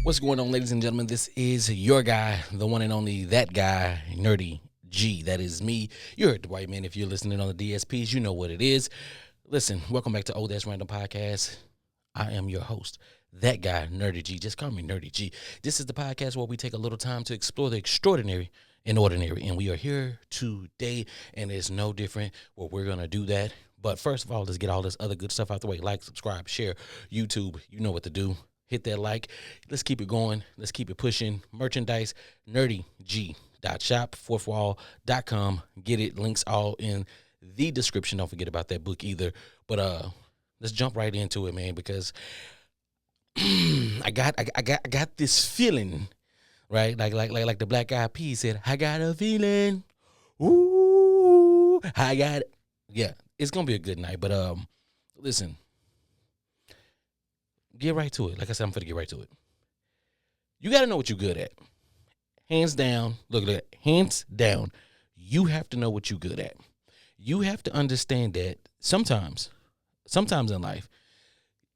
What's going on, ladies and gentlemen? This is your guy, the one and only that guy, Nerdy G. That is me. You heard the white man. If you're listening on the DSPs, you know what it is. Listen, welcome back to Old Ass Random Podcast. I am your host, that guy, Nerdy G. Just call me Nerdy G. This is the podcast where we take a little time to explore the extraordinary and ordinary. And we are here today, and it's no different where we're going to do that. But first of all, let's get all this other good stuff out the way. Like, subscribe, share, YouTube. You know what to do. Hit that like. Let's keep it going. Let's keep it pushing. Merchandise, nerdygshop, fourthwall.com. Get it. Links all in the description. Don't forget about that book either. But let's jump right into it, man, because I got this feeling, right? Like the Black Eyed Peas said, I got a feeling. Ooh, I got it. Yeah, it's gonna be a good night. But listen. Get right to it. Like I said, I'm finna get right to it. You got to know what you're good at. Hands down. Look at that. Hands down. You have to know what you're good at. You have to understand that sometimes in life,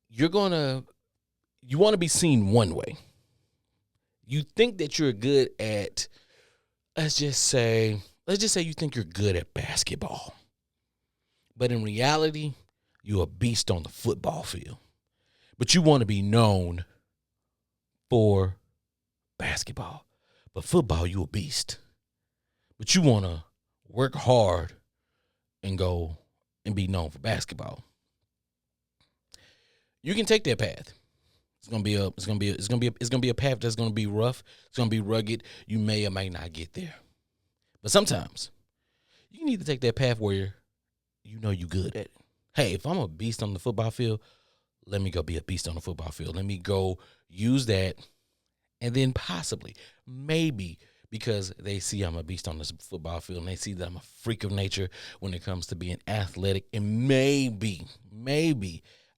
you want to be seen one way. You think that you're good at, let's just say you think you're good at basketball. But in reality, you're a beast on the football field. But you want to be known for basketball. But football, you a beast. But you want to work hard and go and be known for basketball. You can take that path. It's gonna be a path that's gonna be rough. It's gonna be rugged. You may or may not get there. But sometimes you need to take that path where you know you're good at it. Hey, if I'm a beast on the football field, let me go be a beast on the football field. Let me go use that. And then possibly, maybe, because they see I'm a beast on this football field and they see that I'm a freak of nature when it comes to being athletic. And maybe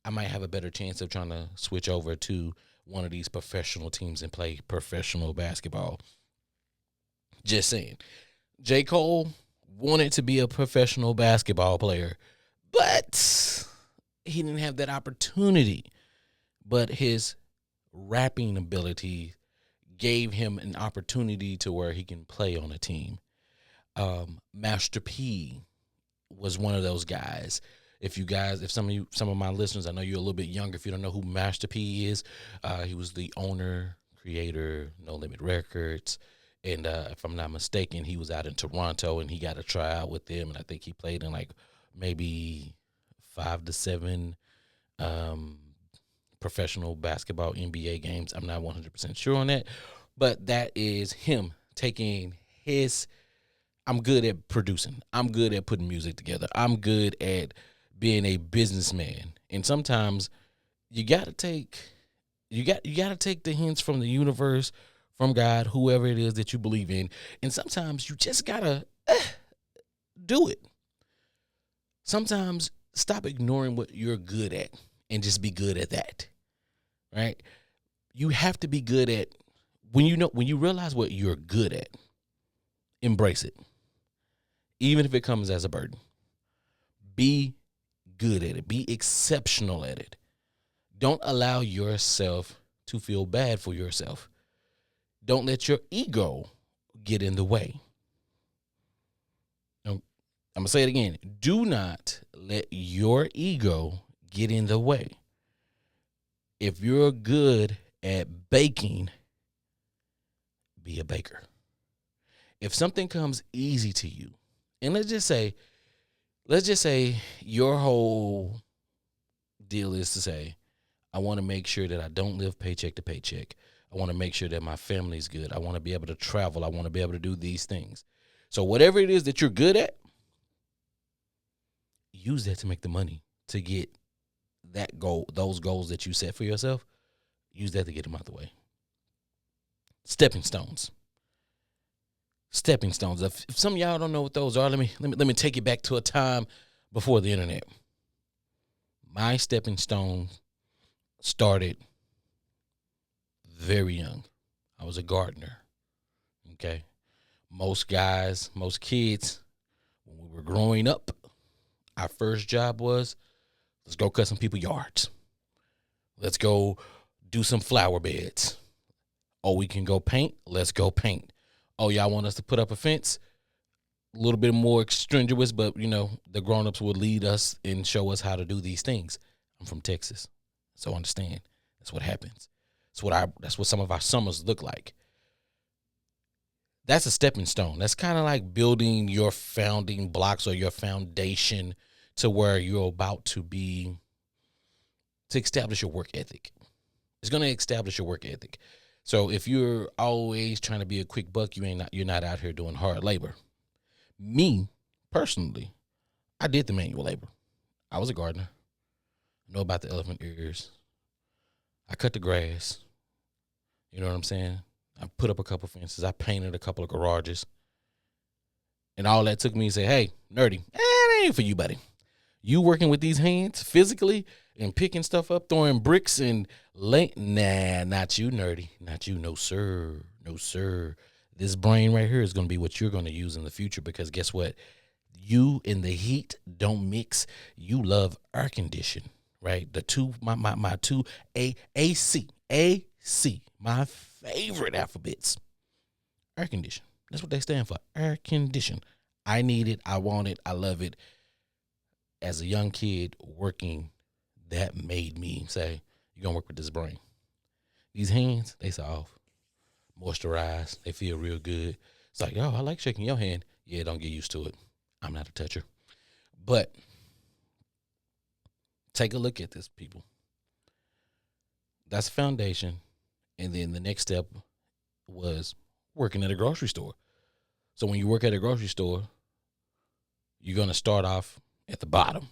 I might have a better chance of trying to switch over to one of these professional teams and play professional basketball. Just saying. J. Cole wanted to be a professional basketball player, but he didn't have that opportunity, but his rapping ability gave him an opportunity to where he can play on a team. Master P was one of those guys. If some of my listeners, I know you're a little bit younger. If you don't know who Master P is, he was the owner, creator, No Limit Records. And if I'm not mistaken, he was out in Toronto and he got a tryout with them. And I think he played in like maybe 5 to 7 professional basketball NBA games. I'm not 100% sure on that, but that is him taking his, I'm good at producing. I'm good at putting music together. I'm good at being a businessman. And sometimes you got to take the hints from the universe, from God, whoever it is that you believe in. And sometimes you just got to do it. Sometimes stop ignoring what you're good at and just be good at that, right? You have to be good at, when you realize what you're good at, embrace it, even if it comes as a burden. Be good at it. Be exceptional at it. Don't allow yourself to feel bad for yourself. Don't let your ego get in the way. I'm going to say it again. Do not let your ego get in the way. If you're good at baking, be a baker. If something comes easy to you, and let's just say your whole deal is to say, I want to make sure that I don't live paycheck to paycheck. I want to make sure that my family's good. I want to be able to travel. I want to be able to do these things. So whatever it is that you're good at, use that to make the money to get that goal, those goals that you set for yourself. Use that to get them out the way. Stepping stones. If some of y'all don't know what those are, let me take it back to a time before the internet. My stepping stone started very young. I was a gardener. Okay. Most kids, when we were growing up, our first job was, let's go cut some people's yards. Let's go do some flower beds. Oh, we can go paint. Let's go paint. Oh, y'all want us to put up a fence? A little bit more strenuous, but the grown-ups will lead us and show us how to do these things. I'm from Texas, so understand that's what happens. That's what some of our summers look like. That's a stepping stone. That's kind of like building your founding blocks or your foundation to where you're about to establish your work ethic. It's going to establish your work ethic. So if you're always trying to be a quick buck, you're not out here doing hard labor. Me, personally, I did the manual labor. I was a gardener. I know about the elephant ears. I cut the grass. You know what I'm saying? I put up a couple fences. I painted a couple of garages. And all that took me to say, hey, nerdy, that ain't for you, buddy. You working with these hands physically and picking stuff up, throwing bricks and nah, not you, nerdy. Not you, no sir, no sir. This brain right here is going to be what you're going to use in the future, because guess what? You and the heat don't mix. You love air condition, right? The two, my two, AC, my favorite alphabets. Air condition. That's what they stand for. Air condition. I need it. I want it. I love it. As a young kid working, that made me say, you're going to work with this brain. These hands, they soft, moisturized. They feel real good. It's like, I like shaking your hand. Yeah, don't get used to it. I'm not a toucher. But take a look at this, people. That's the foundation. And then the next step was working at a grocery store. So when you work at a grocery store, you're going to start off at the bottom,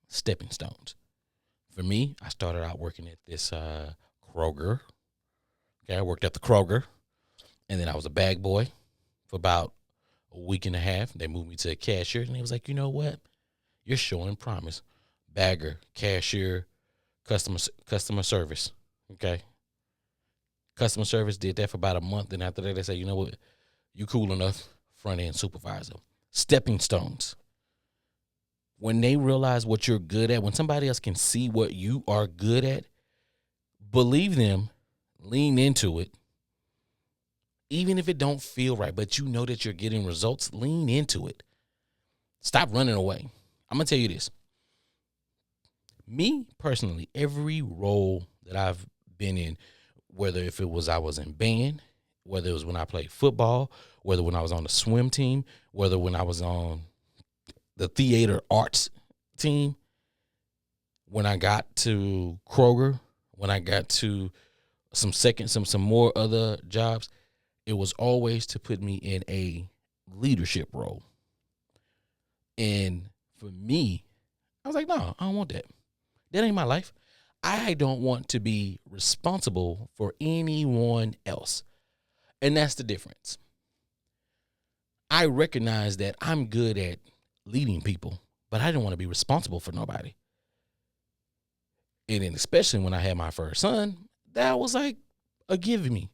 stepping stones. For me, I started out working at this Kroger. Okay, I worked at the Kroger, and then I was a bag boy for about a week and a half. They moved me to a cashier, and they was like, you know what? You're showing promise. Bagger, cashier, customer service. Okay. Customer service, did that for about a month, and after that, they say, you know what? You cool enough, front end supervisor. Stepping stones. When they realize what you're good at, when somebody else can see what you are good at, believe them, lean into it. Even if it don't feel right, but you know that you're getting results, lean into it. Stop running away. I'm going to tell you this. Me, personally, every role that I've been in, whether if it was I was in band, whether it was when I played football, whether when I was on the swim team, whether when I was on the theater arts team, when I got to Kroger, when I got to some more other jobs, it was always to put me in a leadership role. And for me, I was like, no, I don't want that. That ain't my life. I don't want to be responsible for anyone else. And that's the difference. I recognize that I'm good at leading people, but I didn't want to be responsible for nobody. And then especially when I had my first son, that was like a give me.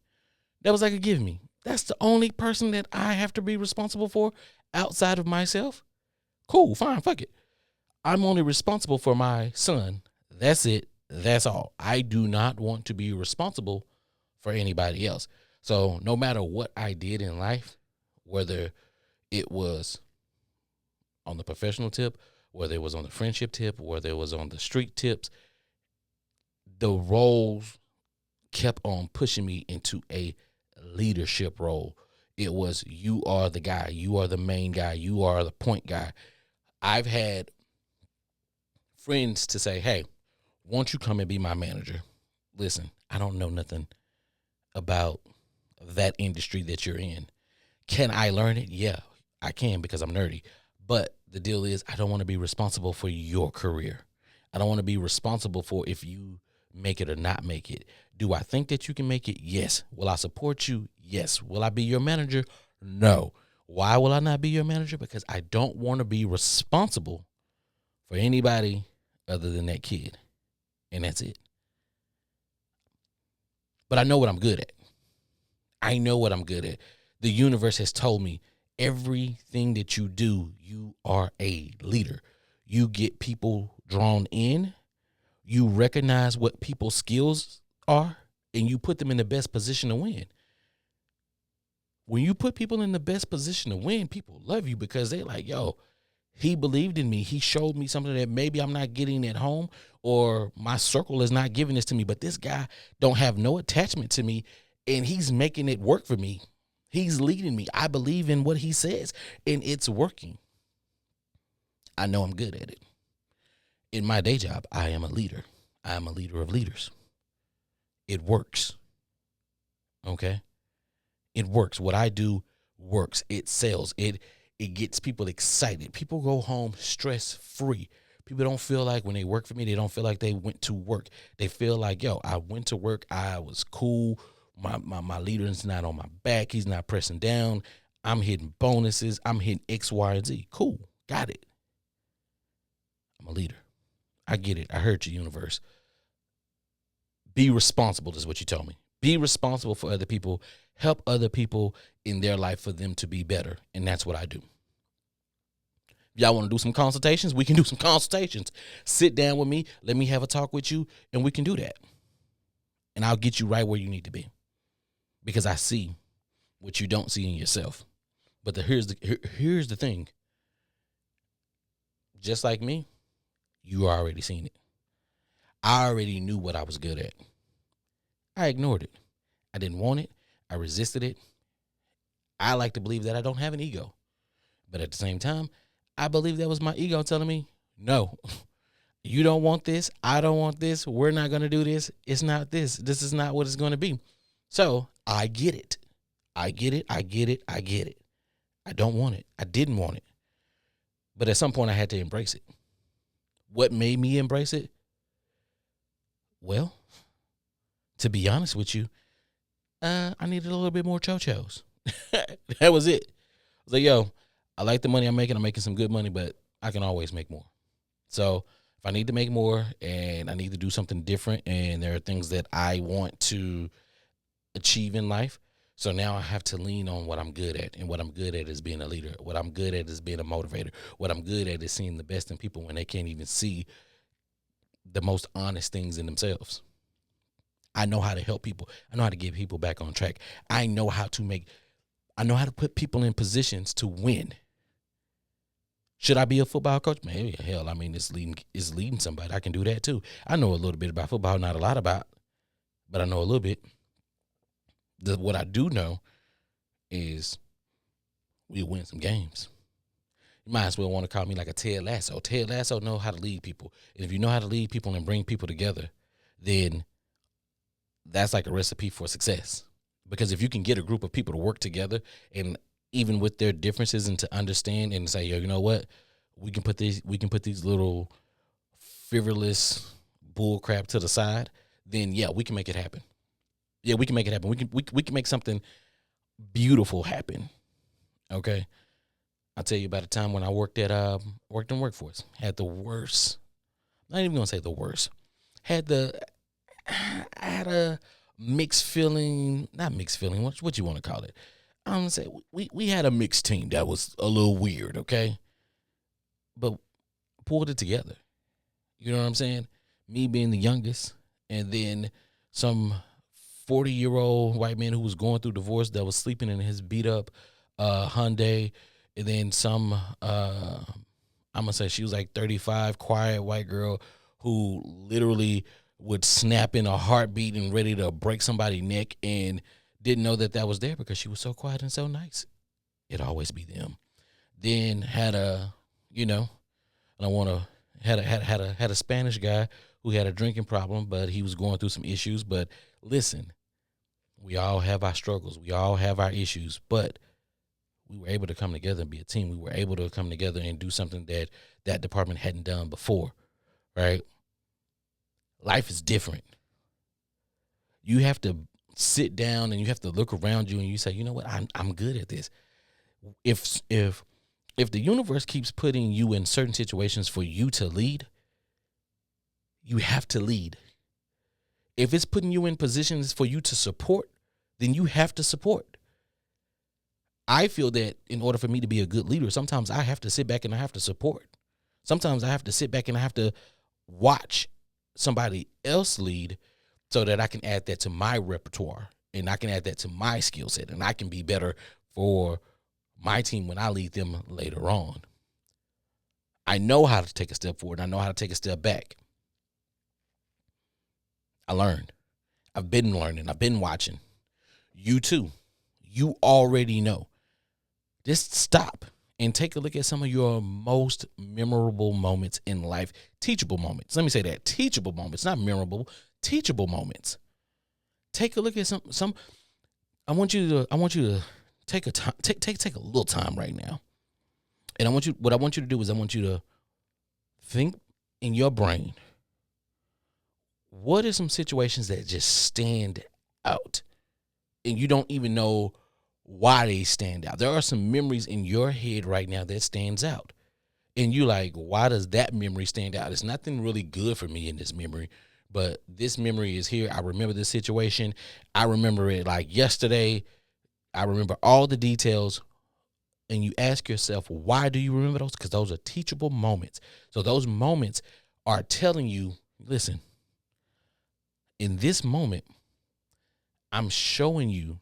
That's the only person that I have to be responsible for outside of myself. Cool, fine, fuck it. I'm only responsible for my son. That's it. That's all. I do not want to be responsible for anybody else. So no matter what I did in life, whether it was on the professional tip, whether it was on the friendship tip, whether it was on the street tips, the roles kept on pushing me into a leadership role. It was, you are the guy, you are the main guy, you are the point guy. I've had friends to say, hey, won't you come and be my manager? Listen, I don't know nothing about that industry that you're in. Can I learn it? Yeah, I can, because I'm nerdy. But the deal is, I don't want to be responsible for your career. I don't want to be responsible for if you make it or not make it. Do I think that you can make it? Yes. Will I support you? Yes. Will I be your manager? No. Why will I not be your manager? Because I don't want to be responsible for anybody other than that kid. And that's it. But I know what I'm good at. I know what I'm good at. The universe has told me everything that you do, you are a leader. You get people drawn in. You recognize what people's skills are, and you put them in the best position to win. When you put people in the best position to win, people love you because they like, yo, he believed in me. He showed me something that maybe I'm not getting at home, or my circle is not giving this to me. But this guy don't have no attachment to me, and he's making it work for me. He's leading me. I believe in what he says, and it's working. I know I'm good at it. In my day job, I am a leader. I am a leader of leaders. It works. Okay? It works. What I do works. It sells. It gets people excited. People go home stress-free. People don't feel like when they work for me, they don't feel like they went to work. They feel like, yo, I went to work. I was cool. My leader is not on my back. He's not pressing down. I'm hitting bonuses. I'm hitting X, Y, and Z. Cool. Got it. I'm a leader. I get it. I heard you, universe. Be responsible is what you told me. Be responsible for other people. Help other people in their life for them to be better. And that's what I do. If y'all want to do some consultations, we can do some consultations. Sit down with me. Let me have a talk with you, and we can do that. And I'll get you right where you need to be. Because I see what you don't see in yourself. But here's the thing. Just like me, you already seen it. I already knew what I was good at. I ignored it. I didn't want it. I resisted it. I like to believe that I don't have an ego. But at the same time, I believe that was my ego telling me, no, you don't want this. I don't want this. We're not going to do this. It's not this. This is not what it's going to be. So I get it. I get it. I get it. I get it. I don't want it. I didn't want it. But at some point I had to embrace it. What made me embrace it? Well, to be honest with you, I needed a little bit more cho-chos. That was it. I was like, yo, I like the money I'm making some good money, but I can always make more. So if I need to make more and I need to do something different, and there are things that I want to achieve in life, so now I have to lean on what I'm good at. And what I'm good at is being a leader. What I'm good at is being a motivator. What I'm good at is seeing the best in people when they can't even see the most honest things in themselves. I know how to help people. I know how to get people back on track. I know how to put people in positions to win. Should I be a football coach? Maybe. Hell, I mean, it's leading somebody. I can do that too. I know a little bit about football, not a lot about, but I know a little bit. What I do know is we win some games. You might as well want to call me like a Ted Lasso. Ted Lasso know how to lead people. And if you know how to lead people and bring people together, then that's like a recipe for success. Because if you can get a group of people to work together, and even with their differences, and to understand and say, yo, you know what? We can put these little frivolous bull crap to the side, then yeah, we can make it happen. Yeah, we can make it happen. We can make something beautiful happen. Okay. I'll tell you about a time when I worked in workforce. Had the worst. Not even gonna say the worst. I had a mixed feeling. Not mixed feeling. What you want to call it? I'm gonna say we had a mixed team that was a little weird. Okay, but pulled it together. You know what I'm saying? Me being the youngest, and then some 40-year-old white man who was going through divorce that was sleeping in his beat up Hyundai, and then some I'm gonna say she was like 35, quiet white girl who literally would snap in a heartbeat and ready to break somebody's neck, and didn't know that was there because she was so quiet and so nice. It'd always be them. Then had a, had a Spanish guy who had a drinking problem, but he was going through some issues. But listen, we all have our struggles. We all have our issues, but we were able to come together and be a team. We were able to come together and do something that department hadn't done before, right? Life is different. You have to sit down and you have to look around you and you say, you know what, I'm good at this. If the universe keeps putting you in certain situations for you to lead, you have to lead. If it's putting you in positions for you to support, then you have to support. I feel that in order for me to be a good leader, sometimes I have to sit back and I have to support. Sometimes I have to sit back and I have to watch somebody else lead so that I can add that to my repertoire and I can add that to my skill set and I can be better for my team when I lead them later on. I know how to take a step forward. I know how to take a step back. I learned. I've been learning. I've been watching. You too. You already know. Just stop and take a look at some of your most memorable moments in life. Teachable moments. Let me say that. Teachable moments, not memorable. Teachable moments. Take a look at some. I want you to take a time. Take a little time right now. And what I want you to do is I want you to think in your brain, what are some situations that just stand out and you don't even know why they stand out? There are some memories in your head right now that stands out. And you like, why does that memory stand out? It's nothing really good for me in this memory, but this memory is here. I remember this situation. I remember it like yesterday. I remember all the details. And you ask yourself, why do you remember those? Because those are teachable moments. So those moments are telling you, listen, in this moment, I'm showing you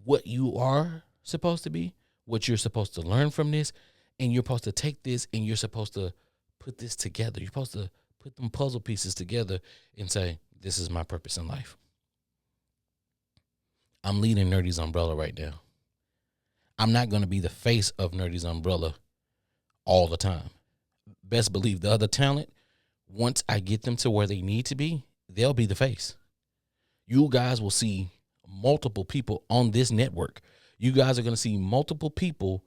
what you are supposed to be, what you're supposed to learn from this, and you're supposed to take this and you're supposed to put this together. You're supposed to put them puzzle pieces together and say, this is my purpose in life. I'm leading Nerdy's Umbrella right now. I'm not going to be the face of Nerdy's Umbrella all the time. Best believe the other talent, once I get them to where they need to be, they'll be the face. You guys will see multiple people on this network. You guys are going to see multiple people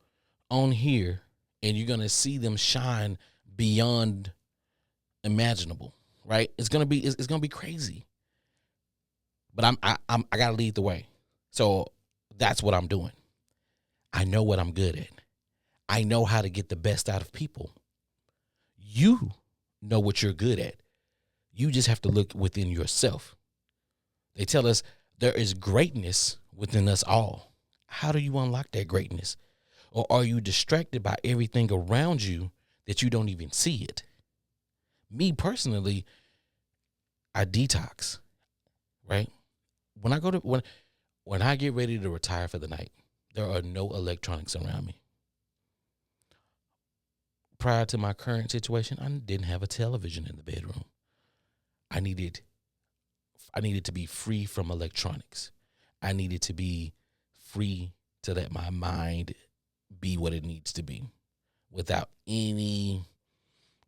on here, and you're going to see them shine beyond imaginable, right? It's going to be crazy. But I got to lead the way. So that's what I'm doing. I know what I'm good at. I know how to get the best out of people. You know what you're good at. You just have to look within yourself. They tell us there is greatness within us all. How do you unlock that greatness? Or are you distracted by everything around you that you don't even see it? Me personally, I detox, right? When I get ready to retire for the night, there are no electronics around me. Prior to my current situation, I didn't have a television in the bedroom. I needed to be free from electronics. I needed to be free to let my mind be what it needs to be without any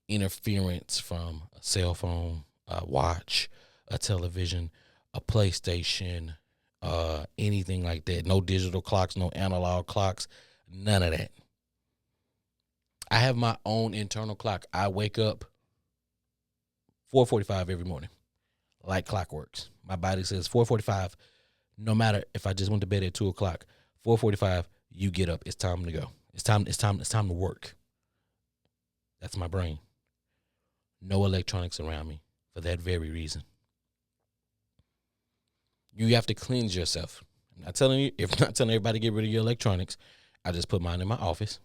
interference from a cell phone, a watch, a television, a PlayStation, anything like that. No digital clocks, no analog clocks, none of that. I have my own internal clock. I wake up 4:45 every morning, like clockworks. My body says 4:45. No matter if I just went to bed at 2:00, 4:45, you get up. It's time to go. It's time to work. That's my brain. No electronics around me for that very reason. You have to cleanse yourself. I'm not telling you, if I'm not telling everybody to get rid of your electronics, I just put mine in my office.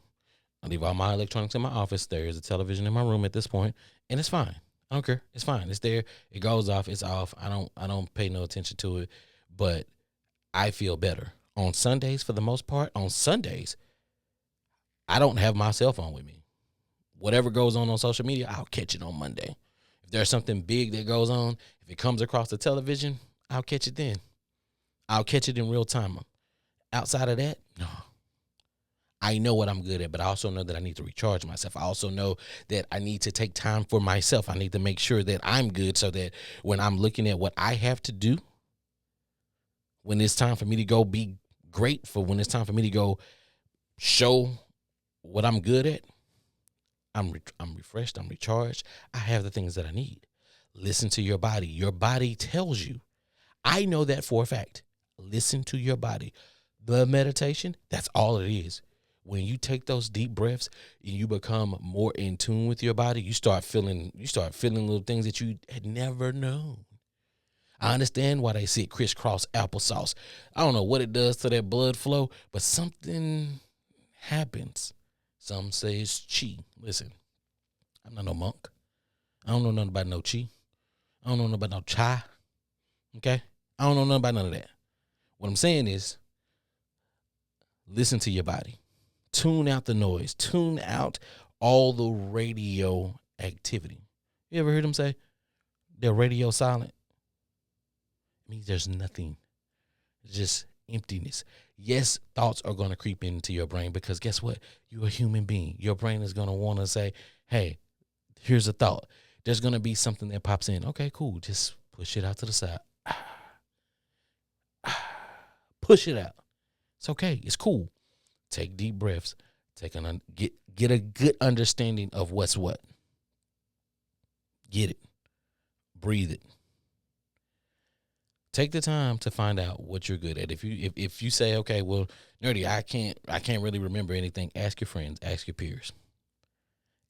I leave all my electronics in my office. There is a television in my room at this point, and it's fine. I don't care. It's fine. It's there. It goes off. It's off. I don't pay no attention to it, but I feel better. On Sundays, for the most part, on Sundays, I don't have my cell phone with me. Whatever goes on social media, I'll catch it on Monday. If there's something big that goes on, if it comes across the television, I'll catch it then. I'll catch it in real time. Outside of that, no. I know what I'm good at, but I also know that I need to recharge myself. I also know that I need to take time for myself. I need to make sure that I'm good so that when I'm looking at what I have to do, when it's time for me to go be great, for when it's time for me to go show what I'm good at, I'm refreshed, I'm recharged. I have the things that I need. Listen to your body. Your body tells you. I know that for a fact. Listen to your body. The meditation, that's all it is. When you take those deep breaths and you become more in tune with your body, you start feeling little things that you had never known. I understand why they say crisscross applesauce. I don't know what it does to that blood flow, but something happens. Some say it's chi. Listen, I'm not no monk. I don't know nothing about no chi. I don't know nothing about no chai. Okay? I don't know nothing about none of that. What I'm saying is, Listen to your body. Tune out the noise. Tune out all the radio activity. You ever heard them say they're radio silent? It means there's nothing, just emptiness. Yes, thoughts are going to creep into your brain because guess what? You're a human being. Your brain is going to want to say, hey, here's a thought. There's going to be something that pops in. Okay, cool. Just push it out to the side. Push it out. It's okay. It's cool. Take deep breaths. Get a good understanding of what's what. Get it. Breathe it. Take the time to find out what you're good at. If you say, okay, well, nerdy, I can't really remember anything. Ask your friends. Ask your peers.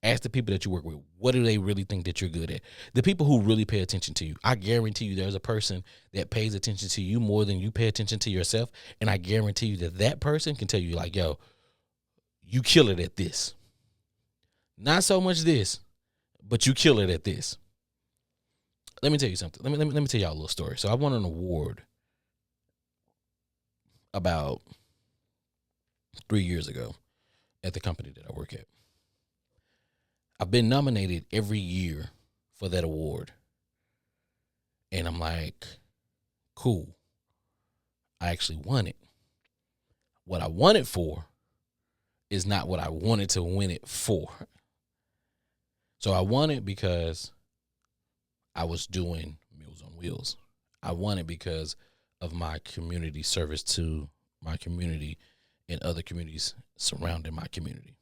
Ask the people that you work with. What do they really think that you're good at? The people who really pay attention to you. I guarantee you there's a person that pays attention to you more than you pay attention to yourself. And I guarantee you that person can tell you like, yo, you kill it at this. Not so much this, but you kill it at this. Let me tell you something. Let me tell y'all a little story. So I won an award about 3 years ago at the company that I work at. I've been nominated every year for that award. And I'm like, cool. I actually won it. What I won it for is not what I wanted to win it for. So I won it because I was doing Meals on Wheels. I won it because of my community service to my community and other communities surrounding my community,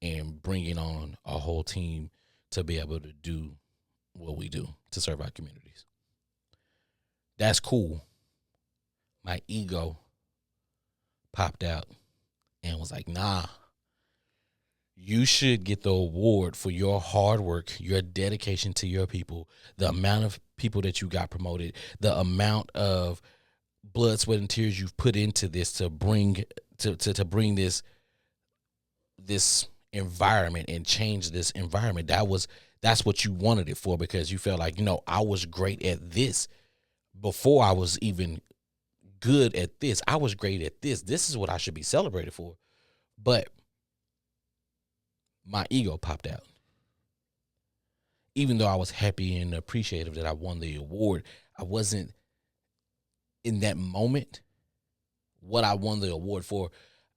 and bringing on a whole team to be able to do what we do to serve our communities. That's cool. My ego popped out and was like, nah, you should get the award for your hard work, your dedication to your people, the amount of people that you got promoted, the amount of blood, sweat, and tears you've put into this to bring bring this environment and change this environment. That's what you wanted it for, because you felt like, I was great at this before I was even good at this. I was great at this. This is what I should be celebrated for. But my ego popped out. Even though I was happy and appreciative that I won the award, I wasn't in that moment. What I won the award for,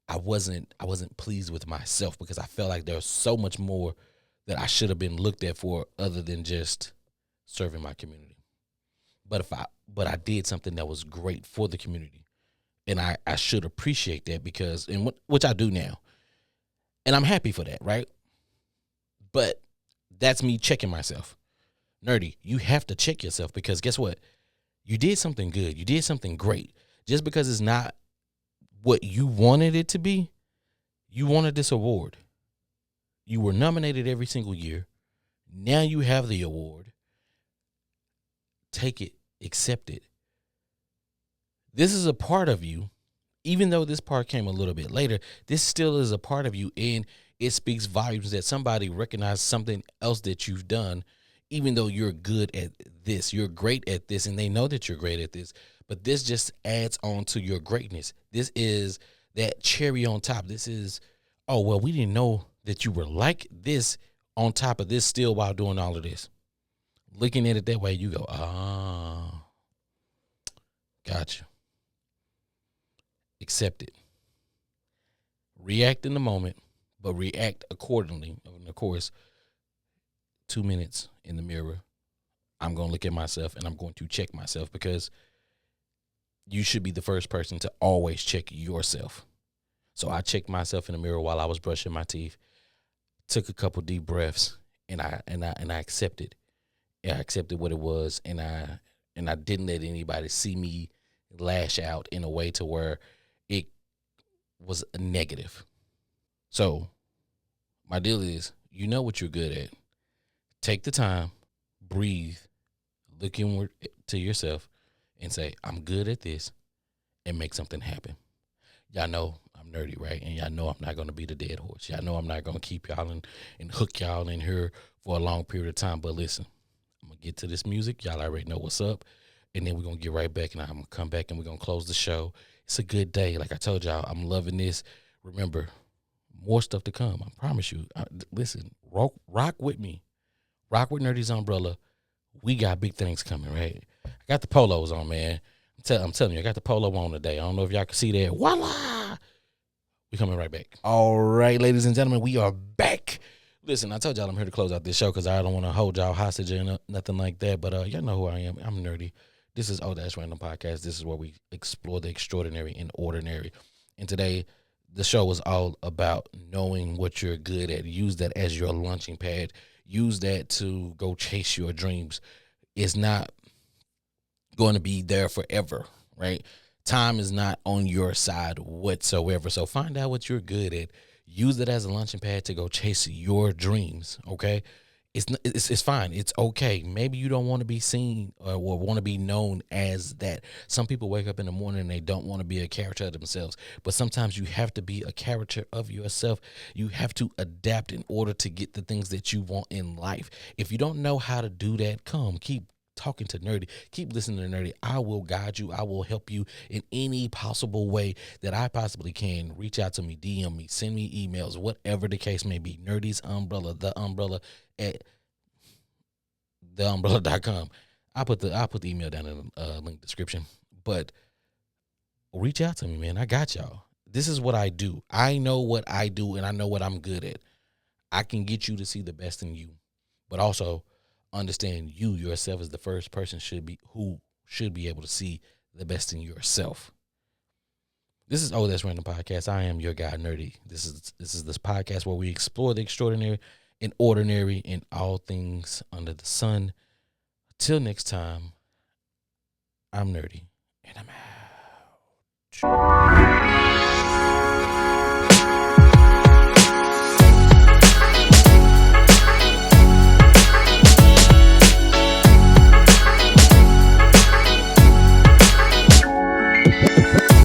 I wasn't pleased with myself, because I felt like there was so much more that I should have been looked at for other than just serving my community. But I did something that was great for the community, and I should appreciate that, because which I do now, and I'm happy for that, right? But that's me checking myself. Nerdy, you have to check yourself, because guess what? You did something good. You did something great. Just because it's not what you wanted it to be, you wanted this award. You were nominated every single year. Now you have the award. Take it. Accept it. This is a part of you. Even though this part came a little bit later, this still is a part of you, and it speaks volumes that somebody recognized something else that you've done, even though you're good at this. You're great at this, and they know that you're great at this. But this just adds on to your greatness. This is that cherry on top. This is, oh, well, we didn't know that you were like this on top of this still while doing all of this. Looking at it that way, you go, gotcha. Accept it. React in the moment, but react accordingly. And of course, 2 minutes in the mirror, I'm going to look at myself and I'm going to check myself, because you should be the first person to always check yourself. So I checked myself in the mirror while I was brushing my teeth, took a couple deep breaths, and I accepted. I accepted what it was, and I didn't let anybody see me lash out in a way to where it was a negative. So my deal is, you know what you're good at. Take the time, breathe, look inward to yourself, and say, I'm good at this, and make something happen. Y'all know I'm nerdy, right? And y'all know I'm not going to be the dead horse. Y'all know I'm not going to keep y'all and hook y'all in here for a long period of time. But listen, I'm going to get to this music. Y'all already know what's up. And then we're going to get right back, and I'm going to come back, and we're going to close the show. It's a good day. Like I told y'all, I'm loving this. Remember, more stuff to come. I promise you. Listen, rock with me. Rock with Nerdy's umbrella. We got big things coming, right? I got the polos on, man. I'm telling you, I got the polo on today. I don't know if y'all can see that. Voila! We coming right back. All right, ladies and gentlemen, we are back. Listen, I told y'all I'm here to close out this show because I don't want to hold y'all hostage or nothing like that. But y'all know who I am. I'm Nerdy. This is That's Random Podcast. This is where we explore the extraordinary and ordinary. And today, the show is all about knowing what you're good at. Use that as your launching pad. Use that to go chase your dreams. It's not going to be there forever, right? Time is not on your side whatsoever. So find out what you're good at. Use it as a launching pad to go chase your dreams, okay? It's fine. It's okay. Maybe you don't want to be seen or want to be known as that. Some people wake up in the morning and they don't want to be a character of themselves. But sometimes you have to be a character of yourself. You have to adapt in order to get the things that you want in life. If you don't know how to do that, keep talking to Nerdy. Keep listening to Nerdy. I will guide you. I will help you in any possible way that I possibly can. Reach out to me, DM me, send me emails, whatever the case may be. Nerdy's Umbrella, the umbrella at theumbrella.com. I'll put the email down in the link description. But reach out to me, man. I got y'all. This is what I do. I know what I do and I know what I'm good at. I can get you to see the best in you, but also understand you yourself as the first person who should be able to see the best in yourself. This is That's Random Podcast. I am your guy, Nerdy. This is this podcast where we explore the extraordinary and ordinary in all things under the sun. Till next time, I'm Nerdy, and I'm out.